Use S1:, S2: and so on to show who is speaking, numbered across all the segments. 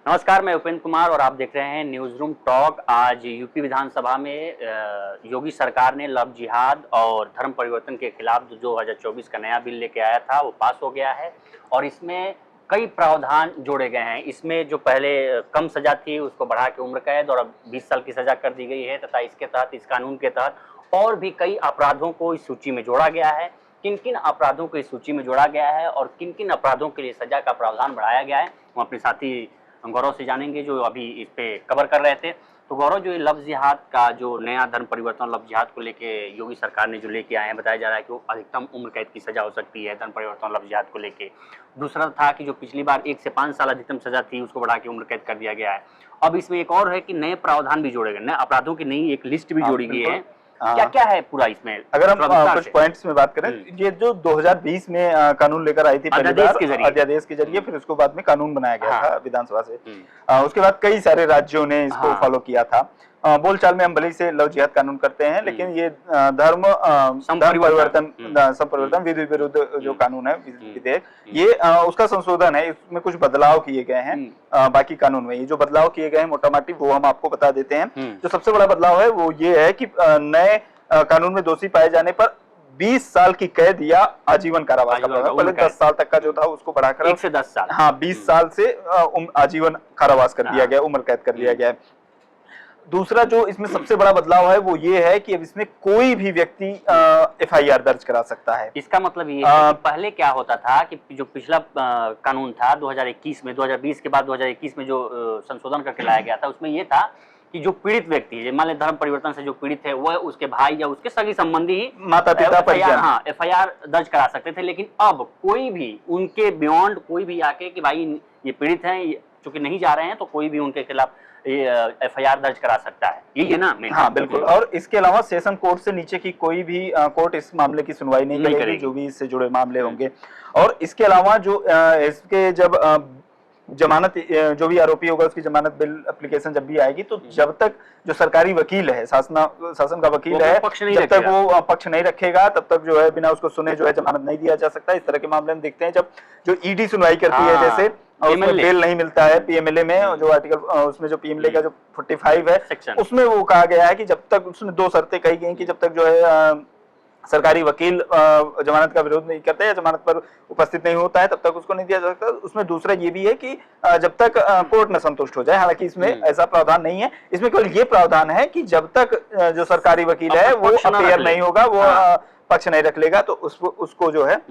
S1: नमस्कार, मैं उपेंद्र कुमार और आप देख रहे हैं न्यूज रूम टॉक। आज यूपी विधानसभा में योगी सरकार ने लव जिहाद और धर्म परिवर्तन के खिलाफ जो 2024 का नया बिल लेके आया था वो पास हो गया है और इसमें कई प्रावधान जोड़े गए हैं। इसमें जो पहले कम सजा थी उसको बढ़ा के उम्र कैद और अब 20 साल की सजा कर दी गई है तथा इसके तहत, इस कानून के तहत और भी कई अपराधों को इस सूची में जोड़ा गया है। किन किन अपराधों को इस सूची में जोड़ा गया है और किन किन अपराधों के लिए सजा का प्रावधान बढ़ाया गया है, हम अपने साथी गौरव से जानेंगे जो अभी इस पे कवर कर रहे थे। तो गौरव, जो लव जिहाद का जो नया धर्म परिवर्तन लव जिहाद को लेके योगी सरकार ने जो लेके आए हैं, बताया जा रहा है कि वो अधिकतम उम्र कैद की सजा हो सकती है धर्म परिवर्तन लव जिहाद को लेके। दूसरा था कि जो पिछली बार 1 से 5 साल अधिकतम सजा थी उसको बढ़ा के उम्र कैद कर दिया गया है। अब इसमें एक और है कि नए प्रावधान भी जोड़े गए, नए अपराधों की नई एक लिस्ट भी जोड़ी गई है। क्या क्या है पूरा इसमें?
S2: अगर हम कुछ पॉइंट्स में बात करें, ये जो 2020 में कानून लेकर आई थी अध्यादेश के जरिए, फिर उसके बाद में कानून बनाया गया था विधानसभा से। उसके बाद कई सारे राज्यों ने इसको फॉलो किया था। बोलचाल में हम भले से लव जिहाद कानून करते हैं, लेकिन ये धर्म संपरिवर्तन विधि विरुद्ध जो कानून है विधेयक, ये उसका संशोधन है। इसमें कुछ बदलाव किए गए हैं बाकी कानून में। ये जो बदलाव किए गए हैं मोटा मोटी वो हम आपको बता देते हैं। जो सबसे बड़ा बदलाव है वो ये है कि नए कानून में दोषी पाए जाने पर 20 साल की कैद या आजीवन कारावास का प्रावधान, पहले 10 साल तक का जो था उसको बढ़ाकर
S1: 1 से 10 साल,
S2: 20 साल से आजीवन कारावास कर दिया गया, उम्र कैद कर दिया गया है। दूसरा जो इसमें सबसे बड़ा बदलाव है वो ये है कि अब इसमें कोई भी व्यक्ति एफआईआर दर्ज करा सकता है।
S1: इसका मतलब ये है कि पहले क्या होता था कि जो पिछला कानून था 2021 में, 2020 के बाद 2021 में जो संशोधन करके लाया गया था, उसमें ये था कि जो पीड़ित व्यक्ति है, मान लें धर्म परिवर्तन से जो पीड़ित है, वह उसके भाई या उसके सगी संबंधी ही
S2: माता पिता परिजन
S1: एफआईआर दर्ज करा सकते थे। लेकिन अब कोई भी उनके बियॉन्ड कोई भी आके कि भाई ये पीड़ित हैं, चूंकि नहीं जा रहे हैं, तो कोई भी उनके खिलाफ एफआईआर दर्ज करा सकता है। ये है ना?
S2: हाँ बिल्कुल। और इसके अलावा सेशन कोर्ट से नीचे की कोई भी कोर्ट इस मामले की सुनवाई नहीं करेगी, जो भी इससे जुड़े मामले होंगे। और इसके अलावा जो इसके जब जमानत, जो भी आरोपी होगा उसकी जमानत बिल एप्लीकेशन जब भी आएगी, तो जब तक जो सरकारी वकील है, शासन का वकील है, जब तक वो पक्ष नहीं रखेगा तब तक जो है बिना उसको सुने जो है जमानत नहीं दिया जा सकता। इस तरह के मामले हम देखते हैं जब जो ईडी सुनवाई करती है, जैसे उसमें बेल नहीं मिलता है पीएमएलए में, जो आर्टिकल उसमें जो पीएमएलए का जो 45 है उसमें वो कहा गया है कि जब तक, उसमें 2 शर्तें कही गई कि जब तक जो है सरकारी वकील जमानत का विरोध नहीं करता या जमानत पर उपस्थित नहीं होता है तब तक उसको नहीं दिया जा सकता। उसमें दूसरा ये भी है कि जब तक कोर्ट न संतुष्ट हो जाए। हालांकि इसमें ऐसा प्रावधान नहीं है, इसमें केवल ये प्रावधान है कि जब तक जो सरकारी वकील है वो अपेयर नहीं होगा, वो पक्ष नहीं रख लेगा, तो उसको जो है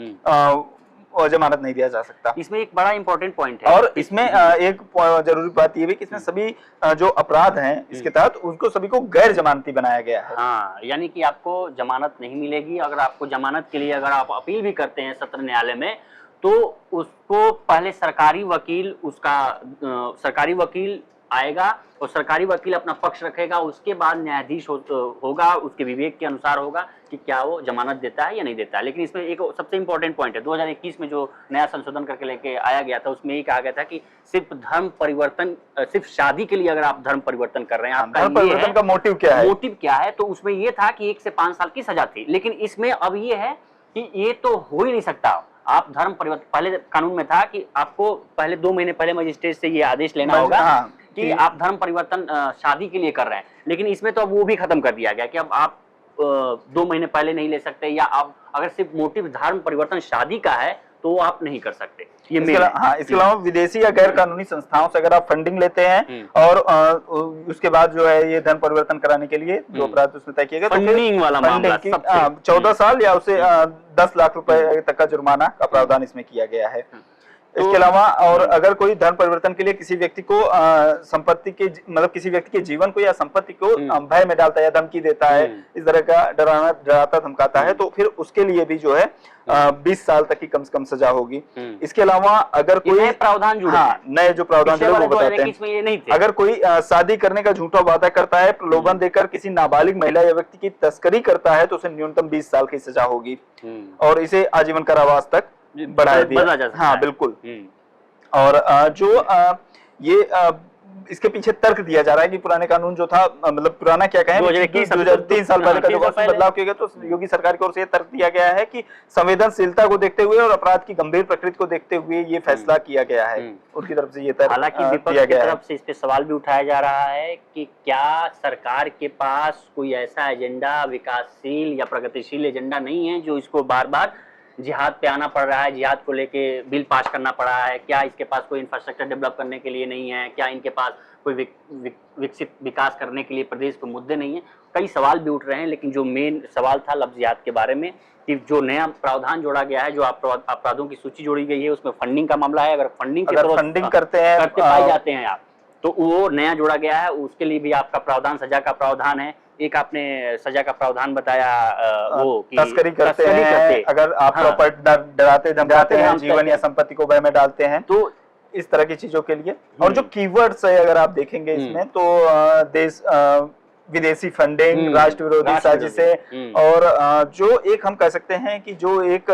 S2: और जमानत नहीं दिया जा सकता।
S1: इसमें एक बड़ा इंपॉर्टेंट पॉइंट है,
S2: और इसमें एक जरूरी बात ये भी कि इसमें सभी जो अपराध हैं इसके तहत उनको सभी को गैर जमानती बनाया गया है।
S1: हाँ, यानी कि आपको जमानत नहीं मिलेगी। अगर आपको जमानत के लिए अगर आप अपील भी करते हैं सत्र न्यायालय में, तो उसको पहले सरकारी वकील आएगा और सरकारी वकील अपना पक्ष रखेगा। उसके बाद न्यायाधीश होगा, उसके विवेक के अनुसार होगा कि क्या वो जमानत देता है या नहीं देता है। लेकिन इसमें एक सबसे इंपॉर्टेंट पॉइंट है, 2021 में जो नया संशोधन करके लेके आया गया था, उसमें ये कहा गया था कि सिर्फ धर्म परिवर्तन, सिर्फ शादी के लिए अगर आप धर्म परिवर्तन कर रहे हैं, आपका
S2: धर्म परिवर्तन का मोटिव क्या है,
S1: तो उसमें ये था कि 1 से 5 साल की सजा थी। लेकिन इसमें अब ये है कि ये तो हो ही नहीं सकता। आप धर्म परिवर्तन, पहले कानून में था कि आपको पहले 2 महीने पहले मजिस्ट्रेट से ये आदेश लेना होगा कि आप धर्म परिवर्तन शादी के लिए कर रहे हैं। लेकिन इसमें तो अब वो भी खत्म कर दिया गया कि अब आप 2 महीने पहले नहीं ले सकते, या आप अगर सिर्फ मोटिव धर्म परिवर्तन शादी का है तो आप नहीं कर सकते।
S2: इसके अलावा विदेशी या गैर कानूनी संस्थाओं से अगर आप फंडिंग लेते हैं और उसके बाद जो है ये धर्म परिवर्तन कराने के लिए जो अपराध उसमें तय किया गया,
S1: फंडिंग वाला मामला
S2: 14 साल या उसे 10 लाख रुपए तक का जुर्माना का प्रावधान इसमें किया गया है। इसके अलावा और अगर कोई धर्म परिवर्तन के लिए किसी व्यक्ति को संपत्ति के, मतलब किसी व्यक्ति के जीवन को या संपत्ति को भय में डालता है या धमकी देता है, इस तरह का डराता धमकाता है, तो फिर उसके लिए भी जो है 20 साल तक की कम से कम सजा होगी। इसके अलावा अगर कोई
S1: प्रावधान जुड़े,
S2: नए जो प्रावधान जुड़े वो बताते हैं, अगर कोई शादी करने का झूठा वादा करता है, प्रलोभन देकर किसी नाबालिग महिला या व्यक्ति की तस्करी करता है, तो उसे न्यूनतम 20 साल की सजा होगी और इसे आजीवन कारावास तक बढ़ा दिया। हाँ बिल्कुल। और जो ये इसके पीछे तर्क दिया जा रहा है कि पुराने कानून जो था, मतलब पुराना क्या कहें,
S1: 2003
S2: साल पहले का जो
S1: पहले
S2: बदलाव किया गया, तो योगी सरकार की ओर से ये तर्क दिया गया है कि संवेदनशीलता को देखते हुए और अपराध की गंभीर प्रकृति को देखते हुए ये फैसला किया गया है। उनकी तरफ से ये तर्क
S1: हालांकि विपक्ष की तरफ से इस पे सवाल भी उठाया जा रहा है कि क्या सरकार के पास कोई ऐसा एजेंडा, विकासशील या प्रगतिशील एजेंडा नहीं है जो इसको बार बार जिहाद पे आना पड़ रहा है, जिहाद को लेके बिल पास करना पड़ा है? क्या इसके पास कोई इंफ्रास्ट्रक्चर डेवलप करने के लिए नहीं है? क्या इनके पास कोई विकसित विकास करने के लिए प्रदेश के मुद्दे नहीं है? कई सवाल भी उठ रहे हैं, लेकिन जो मेन सवाल था लफ्ज़ जिहाद के बारे में कि जो नया प्रावधान जोड़ा गया है, जो अपराधों की सूची जोड़ी गई है, उसमें फंडिंग का मामला है। अगर फंडिंग करते पाए जाते हैं आप, तो वो नया जोड़ा गया है, उसके लिए भी आपका प्रावधान सजा का प्रावधान है। एक आपने सजा का प्रावधान बताया वो कि
S2: तस्करी करते हैं, अगर आप प्रॉपर्टी डराते धमकाते हैं, जीवन या संपत्ति को भय में डालते हैं, तो इस तरह की चीजों के लिए। और जो कीवर्ड्स है अगर आप देखेंगे इसमें, तो देश विदेशी फंडिंग, राष्ट्र विरोधी साजिशें, और जो एक हम कह सकते हैं कि जो एक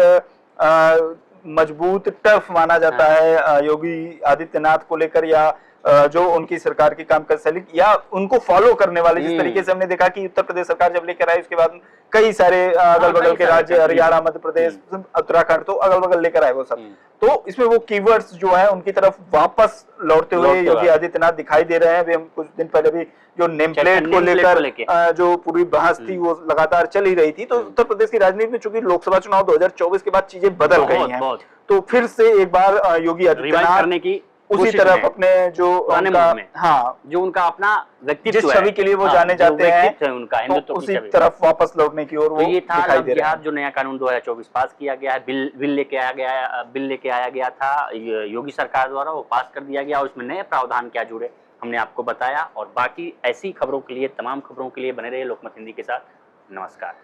S2: मजबूत टफ माना जाता है योगी आदित्यनाथ को लेकर, या जो उनकी सरकार की काम शैली या उनको फॉलो करने वाले, जिस तरीके से हमने देखा कि उत्तर प्रदेश सरकार जब लेकर आई, उसके बाद कई सारे अगल बगल के राज्य, हरियाणा, मध्य प्रदेश, उत्तराखंड, तो अगल बगल लेकर आए वो सब। तो इसमें वो कीवर्ड्स जो है उनकी तरफ वापस लौटते हुए योगी आदित्यनाथ दिखाई दे रहे हैं। वे हम कुछ दिन पहले भी जो नेम प्लेट को लेकर जो पूरी बहस थी वो लगातार चल ही रही थी। तो उत्तर प्रदेश की राजनीति में चूंकि लोकसभा चुनाव 2024 के बाद चीजें बदल गई हैं, तो फिर से एक बार योगी आदित्यनाथ करने की उसी तरफ अपने जो जो उनका अपना व्यक्तित्व, जिस छवि के लिए वो जाने जाते हैं, उनका हिंदुत्व उसी तरफ वापस लौटने की ओर वो
S1: ये था लफ्ज़ जो नया कानून 2024 पास किया गया है, बिल लेके आया गया था योगी सरकार द्वारा, वो पास कर दिया गया और उसमें नए प्रावधान क्या जुड़े हमने आपको बताया। और बाकी ऐसी खबरों के लिए, तमाम खबरों के लिए बने रहिए लोकमत हिंदी के साथ। नमस्कार।